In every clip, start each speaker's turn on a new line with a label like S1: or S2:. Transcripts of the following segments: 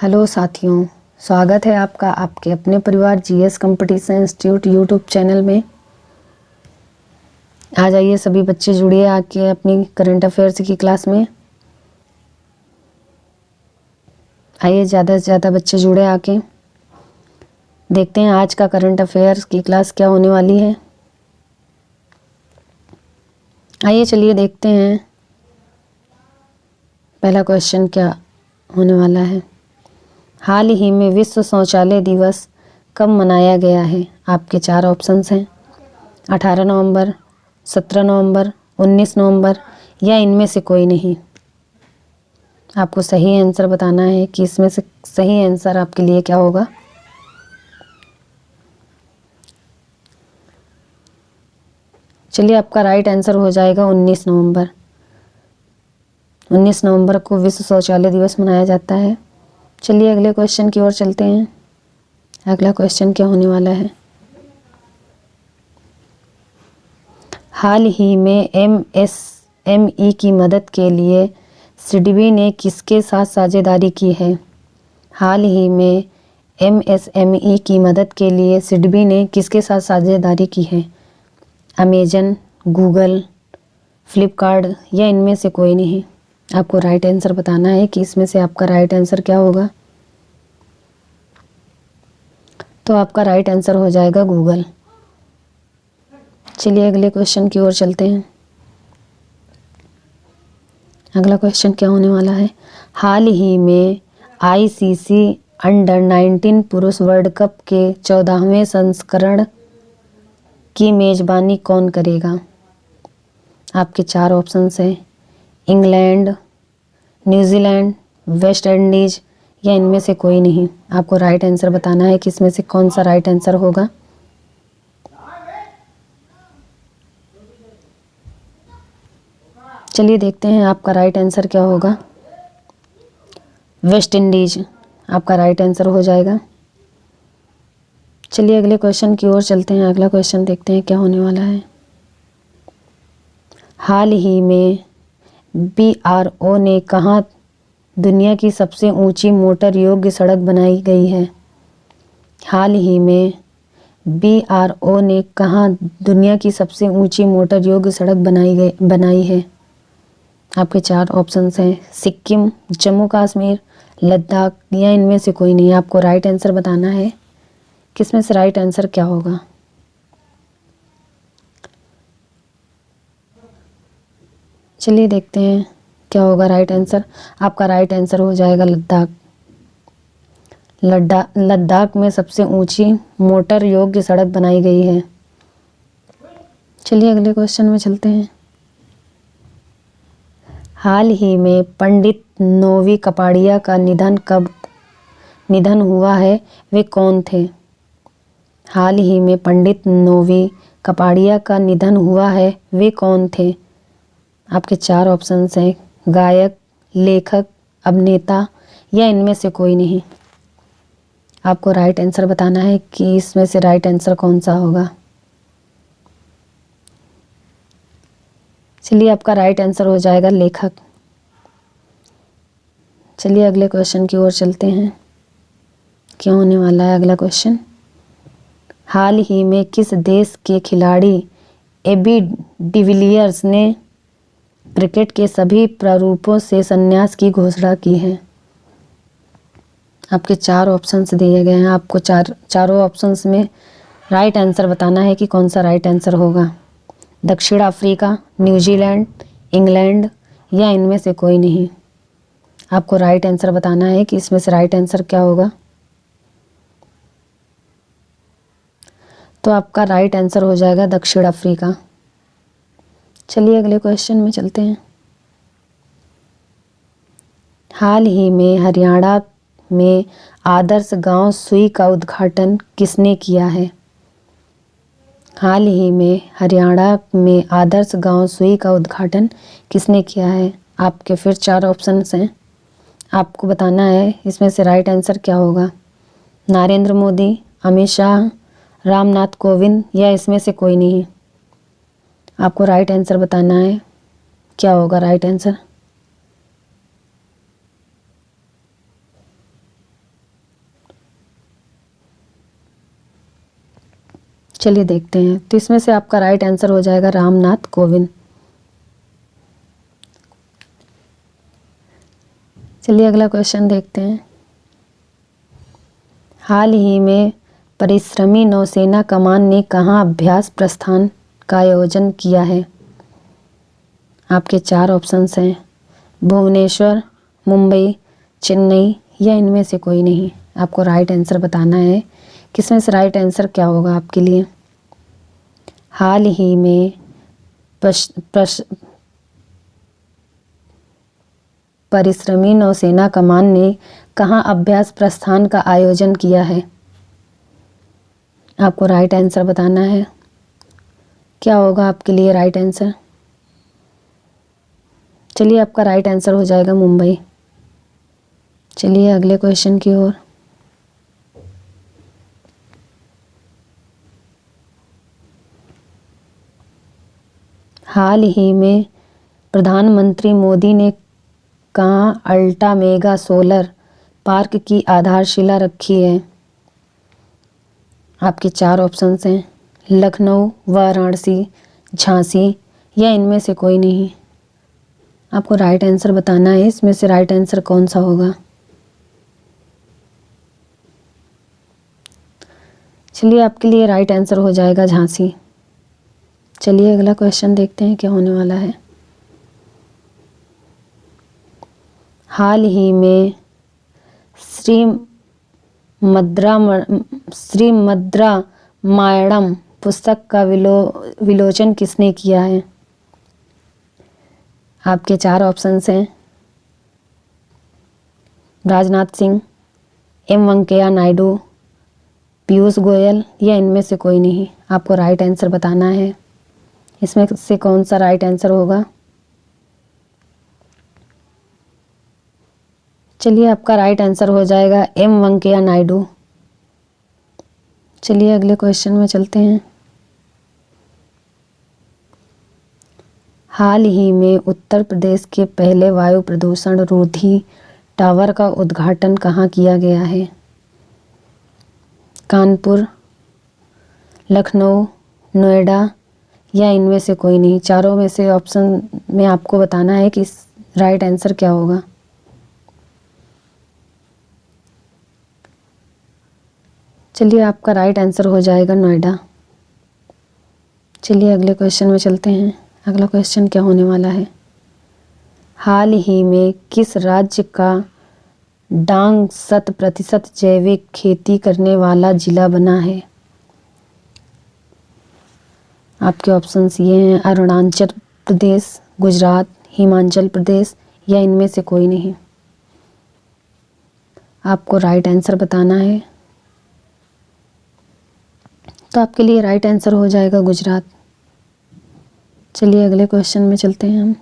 S1: Hello साथियों, स्वागत है आपका आपके अपने परिवार GS competition institute YouTube channel में। आ जाइए सभी बच्चे जुड़िए आके अपनी करंट अफेयर्स की क्लास में। आइए ज़्यादा से ज़्यादा बच्चे जुड़े आके देखते हैं आज का करंट अफेयर्स की क्लास क्या होने वाली है। आइए चलिए देखते हैं पहला क्वेश्चन क्या होने वाला है। हाल ही में विश्व शौचालय दिवस कब मनाया गया है? आपके 4 ऑप्शंस हैं, 18 नवंबर, 17 नवंबर, 19 नवंबर या इनमें से कोई नहीं। आपको सही आंसर बताना है कि इसमें से सही आंसर आपके लिए क्या होगा। चलिए आपका राइट आंसर हो जाएगा 19 नवंबर। 19 नवंबर को विश्व शौचालय दिवस मनाया जाता है। चलिए अगले क्वेश्चन की ओर चलते हैं। अगला क्वेश्चन क्या होने वाला है। हाल ही में एमएसएमई की मदद के लिए सिडबी ने किसके साथ साझेदारी की है? हाल ही में एमएसएमई की मदद के लिए सिडबी ने किसके साथ साझेदारी की है? अमेजन, गूगल, फ्लिपकार्ट या इनमें से कोई नहीं। आपको राइट आंसर बताना है कि इसमें से आपका राइट आंसर क्या होगा। तो आपका राइट आंसर हो जाएगा गूगल। चलिए अगले क्वेश्चन की ओर चलते हैं। अगला क्वेश्चन क्या होने वाला है। हाल ही में आईसीसी अंडर 19 पुरुष वर्ल्ड कप के 14वें संस्करण की मेज़बानी कौन करेगा? आपके 4 ऑप्शंस हैं, इंग्लैंड, न्यूजीलैंड, वेस्ट इंडीज या इनमें से कोई नहीं। आपको राइट आंसर बताना है कि इसमें से कौन सा राइट आंसर होगा। चलिए देखते हैं आपका राइट आंसर क्या होगा। वेस्ट इंडीज आपका राइट आंसर हो जाएगा। चलिए अगले क्वेश्चन की ओर चलते हैं। अगला क्वेश्चन देखते हैं क्या होने वाला है। हाल ही में बीआरओ ने कहाँ दुनिया की सबसे ऊंची मोटर योग्य सड़क बनाई गई है? हाल ही में बीआरओ ने कहाँ दुनिया की सबसे ऊंची मोटर योग्य सड़क बनाई है? आपके 4 ऑप्शंस हैं, सिक्किम, जम्मू कश्मीर, लद्दाख या इनमें से कोई नहीं। आपको राइट आंसर बताना है किसमें से राइट आंसर क्या होगा। चलिए देखते हैं क्या होगा राइट आंसर। आपका राइट आंसर हो जाएगा लद्दाख। लद्दाख में सबसे ऊंची मोटर योग्य सड़क बनाई गई है। चलिए अगले क्वेश्चन में चलते हैं। हाल ही में पंडित नोवी कपाड़िया का कब निधन हुआ है, वे कौन थे? हाल ही में पंडित नोवी कपाड़िया का निधन हुआ है, वे कौन थे? आपके 4 ऑप्शंस हैं, गायक, लेखक, अभिनेता या इनमें से कोई नहीं। आपको राइट आंसर बताना है कि इसमें से राइट आंसर कौन सा होगा। चलिए आपका राइट आंसर हो जाएगा लेखक। चलिए अगले क्वेश्चन की ओर चलते हैं। क्या होने वाला है अगला क्वेश्चन। हाल ही में किस देश के खिलाड़ी एबी डिविलियर्स ने क्रिकेट के सभी प्रारूपों से संन्यास की घोषणा की है? आपके 4 ऑप्शंस दिए गए हैं। आपको चारों ऑप्शंस में राइट आंसर बताना है कि कौन सा राइट आंसर होगा। दक्षिण अफ्रीका, न्यूजीलैंड, इंग्लैंड या इनमें से कोई नहीं। आपको राइट आंसर बताना है कि इसमें से राइट आंसर क्या होगा। तो आपका राइट आंसर हो जाएगा दक्षिण अफ्रीका। चलिए अगले क्वेश्चन में चलते हैं। हाल ही में हरियाणा में आदर्श गांव सुई का उद्घाटन किसने किया है? हाल ही में हरियाणा में आदर्श गांव सुई का उद्घाटन किसने किया है? आपके फिर 4 ऑप्शंस हैं। आपको बताना है इसमें से राइट आंसर क्या होगा। नरेंद्र मोदी, अमित शाह, रामनाथ कोविंद या इसमें से कोई नहीं। आपको राइट आंसर बताना है क्या होगा राइट आंसर। चलिए देखते हैं। तो इसमें से आपका राइट आंसर हो जाएगा रामनाथ कोविंद। चलिए अगला क्वेश्चन देखते हैं। हाल ही में परिश्रमी नौसेना कमान ने कहाँ अभ्यास प्रस्थान का आयोजन किया है? आपके 4 ऑप्शंस हैं, भुवनेश्वर, मुंबई, चेन्नई या इनमें से कोई नहीं। आपको राइट आंसर बताना है, किसमें से राइट आंसर क्या होगा आपके लिए। हाल ही में परिश्रमी नौसेना कमान ने कहाँ अभ्यास प्रस्थान का आयोजन किया है? आपको राइट आंसर बताना है, क्या होगा आपके लिए राइट आंसर। चलिए आपका राइट आंसर हो जाएगा मुंबई। चलिए अगले क्वेश्चन की ओर। हाल ही में प्रधानमंत्री मोदी ने कहाँ अल्टा मेगा सोलर पार्क की आधारशिला रखी है? आपके 4 ऑप्शंस हैं, लखनऊ, वाराणसी, झांसी या इनमें से कोई नहीं। आपको राइट आंसर बताना है, इसमें से राइट आंसर कौन सा होगा। चलिए आपके लिए राइट आंसर हो जाएगा झांसी। चलिए अगला क्वेश्चन देखते हैं क्या होने वाला है। हाल ही में श्री मद्रा मायणम पुस्तक का विलोचन किसने किया है? आपके 4 ऑप्शंस हैं, राजनाथ सिंह, एम वेंकैया नायडू, पीयूष गोयल या इनमें से कोई नहीं। आपको राइट आंसर बताना है, इसमें से कौन सा राइट आंसर होगा। चलिए आपका राइट आंसर हो जाएगा एम वेंकैया नायडू। चलिए अगले क्वेश्चन में चलते हैं। हाल ही में उत्तर प्रदेश के पहले वायु प्रदूषण रोधी टावर का उद्घाटन कहाँ किया गया है? कानपुर, लखनऊ, नोएडा या इनमें से कोई नहीं। चारों में से ऑप्शन में आपको बताना है कि राइट आंसर क्या होगा। चलिए आपका राइट आंसर हो जाएगा नोएडा। चलिए अगले क्वेश्चन में चलते हैं। अगला क्वेश्चन क्या होने वाला है। हाल ही में किस राज्य का डांग 100% जैविक खेती करने वाला जिला बना है? आपके ऑप्शंस ये हैं, अरुणाचल प्रदेश, गुजरात, हिमाचल प्रदेश या इनमें से कोई नहीं। आपको राइट आंसर बताना है, तो आपके लिए राइट आंसर हो जाएगा गुजरात। चलिए अगले क्वेश्चन में चलते हैं हम।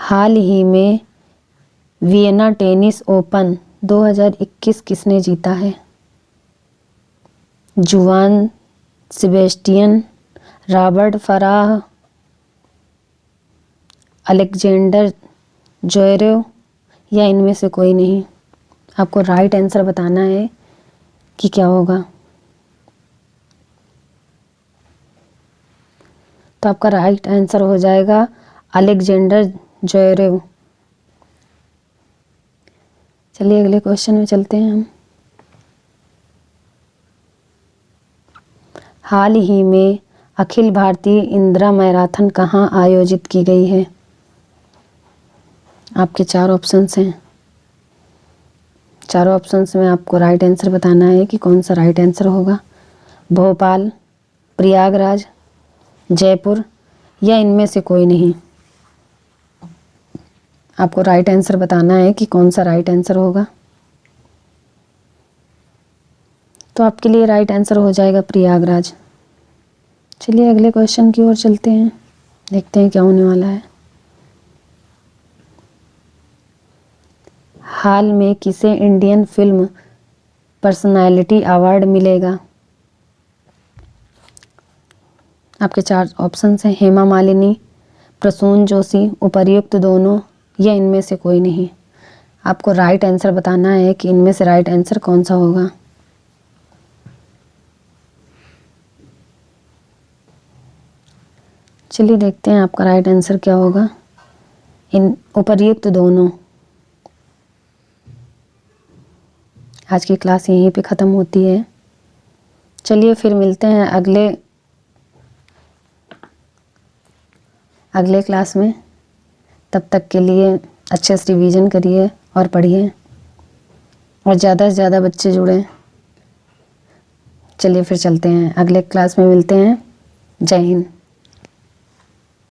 S1: हाल ही में वियना टेनिस ओपन 2021 किसने जीता है? जुवान Sebastian, Robert Farah, Alexander Zverev या इनमें से कोई नहीं। आपको राइट आंसर बताना है कि क्या होगा। तो आपका राइट आंसर हो जाएगा अलेक्जेंडर ज्वेरेव। चलिए अगले क्वेश्चन में चलते हैं हम। हाल ही में अखिल भारतीय इंदिरा मैराथन कहाँ आयोजित की गई है? आपके 4 ऑप्शंस हैं। चारों ऑप्शंस में आपको राइट आंसर बताना है कि कौन सा राइट आंसर होगा। भोपाल, प्रयागराज, जयपुर या इनमें से कोई नहीं। आपको राइट आंसर बताना है कि कौन सा राइट आंसर होगा। तो आपके लिए राइट आंसर हो जाएगा प्रयागराज। चलिए अगले क्वेश्चन की ओर चलते हैं, देखते हैं क्या होने वाला है। हाल में किसे इंडियन फिल्म पर्सनालिटी अवार्ड मिलेगा? आपके 4 ऑप्शंस हैं, हेमा मालिनी, प्रसून जोशी, उपर्युक्त दोनों या इनमें से कोई नहीं। आपको राइट आंसर बताना है कि इनमें से राइट आंसर कौन सा होगा। चलिए देखते हैं आपका राइट आंसर क्या होगा। इन उपर्युक्त दोनों। आज की क्लास यहीं पे ख़त्म होती है। चलिए फिर मिलते हैं अगले क्लास में। तब तक के लिए अच्छे से रिवीजन करिए और पढ़िए और ज़्यादा से ज़्यादा बच्चे जुड़ें। चलिए फिर चलते हैं, अगले क्लास में मिलते हैं। जय हिंद।